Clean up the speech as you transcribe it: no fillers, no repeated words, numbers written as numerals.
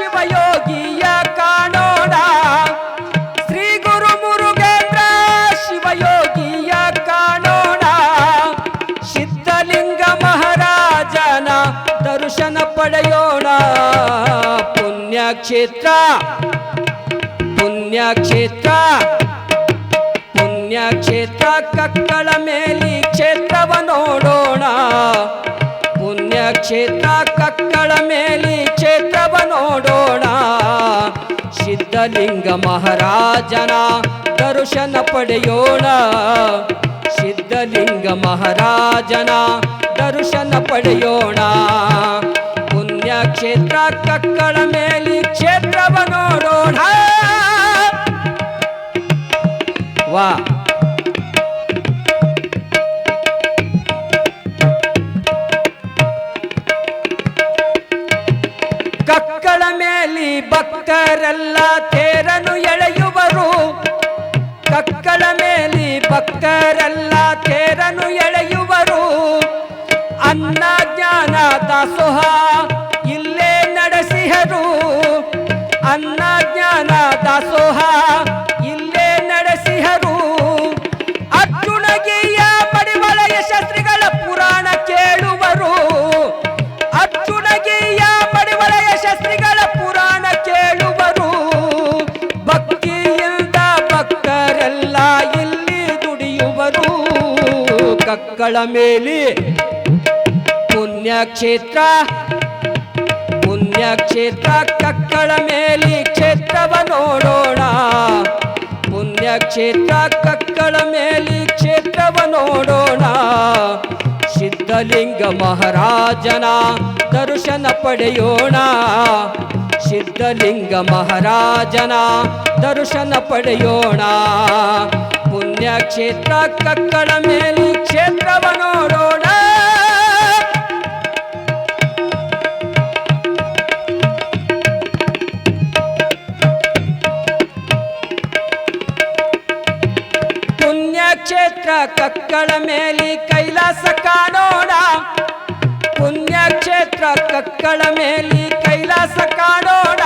ಶಿವಯೋಗಿಯ ಕಾಣೋಣ ಶ್ರೀ ಗುರು ಮುರುಗೇಂದ್ರ ಶಿವಯೋಗಿಯ ಕಾಣೋಣ ಸಿದ್ಧಲಿಂಗ ಮಹಾರಾಜನ ದರ್ಶನ ಪಡೆಯೋಣ ಪುಣ್ಯಕ್ಷೇತ್ರ ಪುಣ್ಯಕ್ಷೇತ್ರ ಪುಣ್ಯಕ್ಷೇತ್ರ ಕಕ್ಕಳ ಮೇಲಿ ಕ್ಷೇತ್ರವ ನೋಡೋಣ ಪುಣ್ಯಕ್ಷೇತ್ರ ಕಕ್ಕಳ ಮೇಲಿ ಕ್ಷೇತ್ರವ ನೋಡೋಣ ಸಿದ್ಧಲಿಂಗ ಮಹಾರಾಜನ ದರ್ಶನ ಪಡೆಯೋಣ ಸಿದ್ಧಲಿಂಗ ಮಹಾರಾಜನ ದರ್ಶನ ಪಡೆಯೋಣ ಪುಣ್ಯಕ್ಷೇತ್ರ ಕಕ್ಕಳ ಮೇಲಿ ಕ್ಷೇತ್ರವ ನೋಡೋಣ ವಾ ಕಕ್ಕಳ ಮೇಲಿ ಭಕ್ತರೆಲ್ಲ ತೇರನು ಎಳೆಯುವರು ಕಕ್ಕಳ ಮೇಲಿ ಭಕ್ತರೆಲ್ಲ ತೇರನು ಎಳೆಯುವರು ಅನ್ನ ಜ್ಞಾನ ದಾಸೋಹ ಇಲ್ಲೇ ನಡೆಸಿಹರು ಅನ್ನ ಜ್ಞಾನ ದಾಸೋಹ ಇಲ್ಲೇ ನಡೆಸಿಹರು ಅರ್ಜುನಗಿಯ ಮಡಿವಳೆಯ ಶಾಸ್ತ್ರಿಗಳ ಪುರಾಣ ಕೇಳುವರು ಅರ್ಜುನಗಿಯ ಮಡಿವಳೆಯ ಶಾಸ್ತ್ರಿಗಳ ಪುರಾಣ ಕೇಳುವರು ಭಕ್ತಿಯಿಂದ ಭಕ್ತರೆಲ್ಲ ಇಲ್ಲಿ ದುಡಿಯುವರು ಕಕ್ಕಳ ಮೇಲೆ ಪುಣ್ಯಕ್ಷೇತ್ರ ಪುಣ್ಯಕ್ಷೇತ್ರ ಕಕ್ಕಳ ಮೇಲಿ ಕ್ಷೇತ್ರವ ನೋಡೋಣ ಪುಣ್ಯಕ್ಷೇತ್ರ ಕಕ್ಕಳ ಮೇಲಿ ಕ್ಷೇತ್ರವ ನೋಡೋಣ ಸಿದ್ಧಲಿಂಗ ಮಹಾರಾಜನ ದರ್ಶನ ಪಡೆಯೋಣ ಸಿದ್ಧಲಿಂಗ ಮಹಾರಾಜನ ದರ್ಶನ ಪಡೆಯೋಣ ಪುಣ್ಯಕ್ಷೇತ್ರ ಕಕ್ಕಳ ಮೇಲಿ ಕ್ಷೇತ್ರವ ನೋಡೋಣ ಪುಣ್ಯಕ್ಷೇತ್ರ ಕಕ್ಕಳ ಮೇಲಿ ಕೈಲಾಸ ಕಾಣೋಣ ಪುಣ್ಯಕ್ಷೇತ್ರ ಕಕ್ಕಳ ಮೇಲಿ ಕೈಲಾಸ ಕಾಣೋಣ